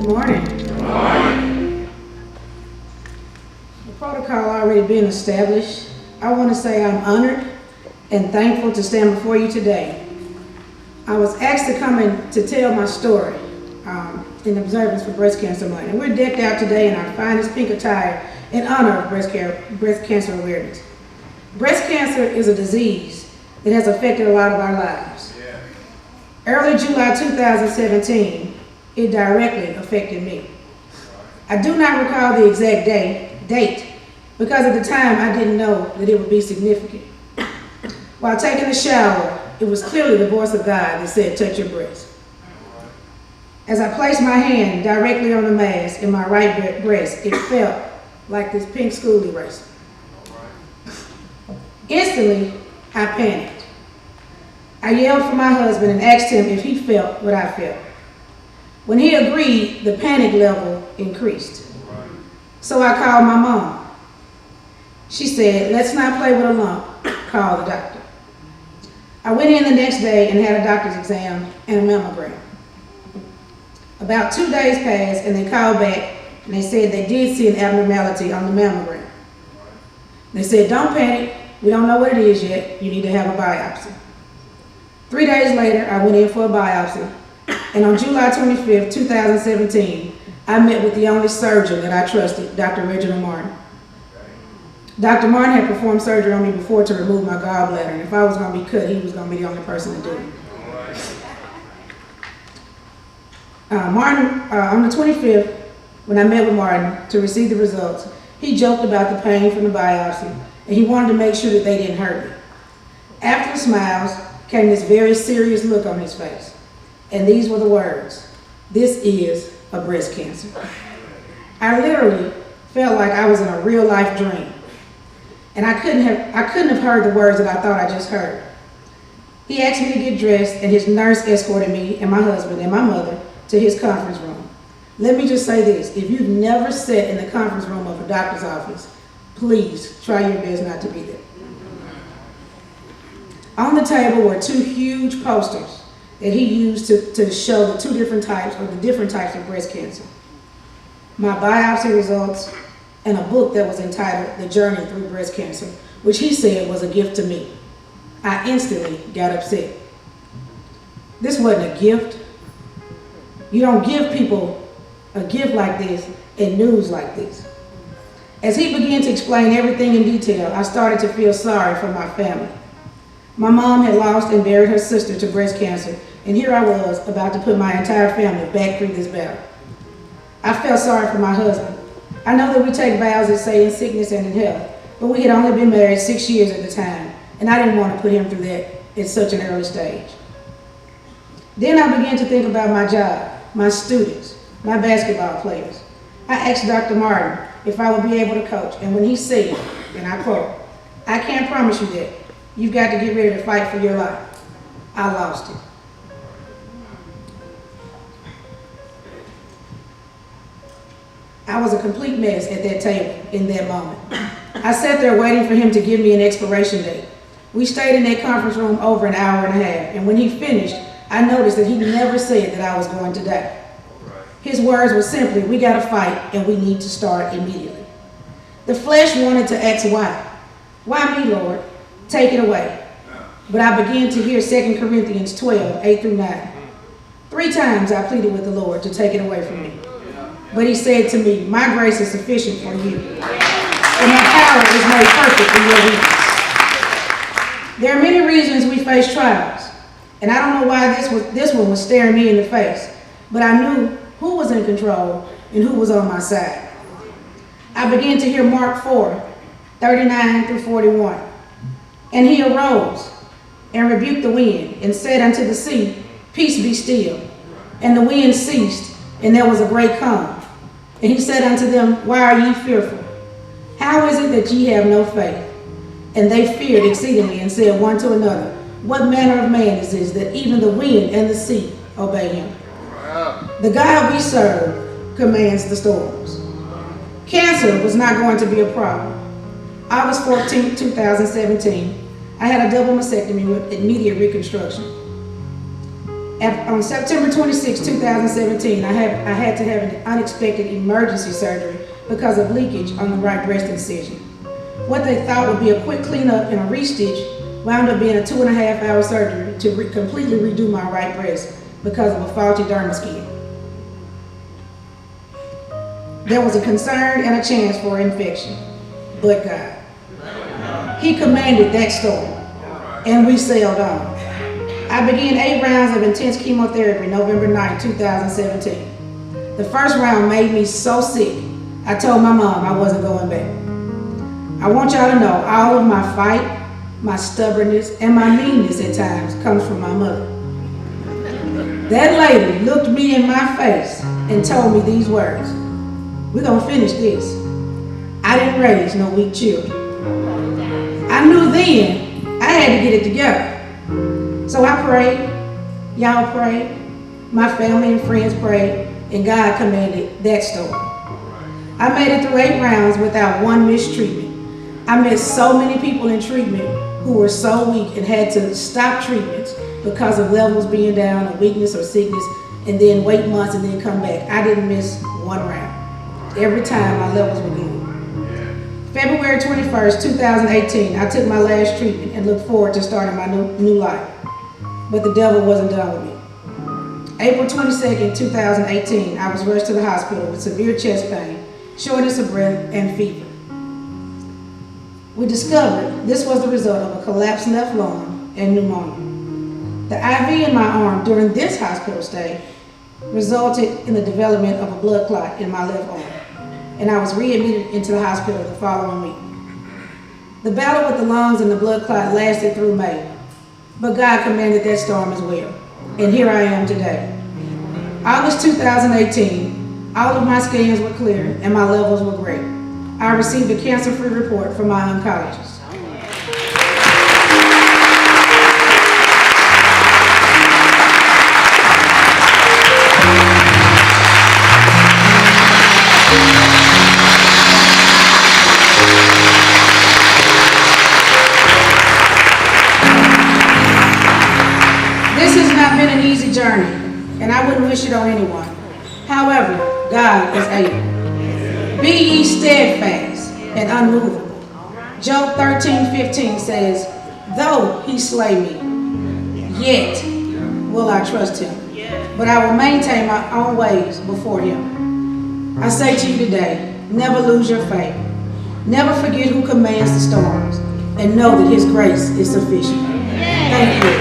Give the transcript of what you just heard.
Good morning. Good morning. The protocol already being established, I want to say I'm honored and thankful to stand before you today. I was asked to come in to tell my story in observance for Breast Cancer Month. And we're decked out today in our finest pink attire in honor of breast cancer awareness. Breast cancer is a disease that has affected a lot of our lives. Yeah. Early July 2017, it directly affected me. I do not recall the exact date because at the time I didn't know that it would be significant. While taking a shower, it was clearly the voice of God that said, touch your breast. As I placed my hand directly on the mass in my right breast, it felt like this pink school eraser. Instantly, I panicked. I yelled for my husband and asked him if he felt what I felt. When he agreed, the panic level increased. So I called my mom. She said, let's not play with a lump, call the doctor. I went in the next day and had a doctor's exam and a mammogram. About 2 days passed and they called back and they said they did see an abnormality on the mammogram. They said, don't panic, we don't know what it is yet, you need to have a biopsy. 3 days later, I went in for a biopsy, and on July 25th, 2017, I met with the only surgeon that I trusted, Dr. Reginald Martin. Dr. Martin had performed surgery on me before to remove my gallbladder, and if I was going to be cut, he was going to be the only person to do it. Martin, on the 25th, when I met with Martin to receive the results, he joked about the pain from the biopsy, and he wanted to make sure that they didn't hurt me. After the smiles came this very serious look on his face, and these were the words, "This is a breast cancer." I literally felt like I was in a real life dream, and I couldn't have heard the words that I thought I just heard. He asked me to get dressed, and his nurse escorted me and my husband and my mother to his conference room. Let me just say this, if you've never sat in the conference room of a doctor's office, please try your best not to be there. On the table were two huge posters that he used to show the two different types or the different types of breast cancer. My biopsy results and a book that was entitled The Journey Through Breast Cancer, which he said was a gift to me. I instantly got upset. This wasn't a gift. You don't give people a gift like this and news like this. As he began to explain everything in detail, I started to feel sorry for my family. My mom had lost and buried her sister to breast cancer, and here I was about to put my entire family back through this battle. I felt sorry for my husband. I know that we take vows that say in sickness and in health, but we had only been married 6 years at the time, and I didn't want to put him through that at such an early stage. Then I began to think about my job, my students, my basketball players. I asked Dr. Martin if I would be able to coach, and when he said, and I quote, "I can't promise you that. You've got to get ready to fight for your life," I lost it. I was a complete mess at that table in that moment. I sat there waiting for him to give me an expiration date. We stayed in that conference room over an hour and a half, and when he finished, I noticed that he never said that I was going to die. His words were simply, "We got to fight and we need to start immediately." The flesh wanted to ask why. Why me, Lord? Take it away. But I began to hear 2 Corinthians 12, 8 through 9. 3 times I pleaded with the Lord to take it away from me. But he said to me, "My grace is sufficient for you, and my power is made perfect in your weakness." There are many reasons we face trials, and I don't know why this one was staring me in the face, but I knew who was in control and who was on my side. I began to hear Mark 4, 39 through 41. "And he arose and rebuked the wind and said unto the sea, Peace be still. And the wind ceased, and there was a great calm. And he said unto them, Why are ye fearful? How is it that ye have no faith? And they feared exceedingly and said one to another, What manner of man is this, that even the wind and the sea obey him? The God we serve commands the storms." Cancer was not going to be a problem. August 14, 2017, I had a double mastectomy with immediate reconstruction. On September 26, 2017, I had to have an unexpected emergency surgery because of leakage on the right breast incision. What they thought would be a quick cleanup and a restitch wound up being a 2.5-hour surgery to completely redo my right breast because of a faulty dermal skin. There was a concern and a chance for infection, but God. He commanded that storm, and we sailed on. I began 8 rounds of intense chemotherapy November 9, 2017. The first round made me so sick, I told my mom I wasn't going back. I want y'all to know all of my fight, my stubbornness, and my meanness at times comes from my mother. That lady looked me in my face and told me these words: "We're gonna finish this." I didn't raise no weak children. I knew then I had to get it together. So I prayed, y'all prayed, my family and friends prayed, and God commanded that storm. I made it through 8 rounds without one missed treatment. I met so many people in treatment who were so weak and had to stop treatments because of levels being down or weakness or sickness, and then wait months and then come back. I didn't miss one round. Every time my levels were good. February 21st, 2018, I took my last treatment and looked forward to starting my new life. But the devil wasn't done with me. April 22nd, 2018, I was rushed to the hospital with severe chest pain, shortness of breath, and fever. We discovered this was the result of a collapsed left lung and pneumonia. The IV in my arm during this hospital stay resulted in the development of a blood clot in my left arm, and I was readmitted into the hospital the following week. The battle with the lungs and the blood clot lasted through May, but God commanded that storm as well, and here I am today. August 2018, all of my scans were clear and my levels were great. I received a cancer-free report from my oncologist. This has not been an easy journey, and I wouldn't wish it on anyone. However, God is able. Be ye steadfast and unmovable. Job 13:15 says, "Though he slay me, yet will I trust him, but I will maintain my own ways before him." I say to you today, never lose your faith. Never forget who commands the storms, and know that his grace is sufficient. Thank you.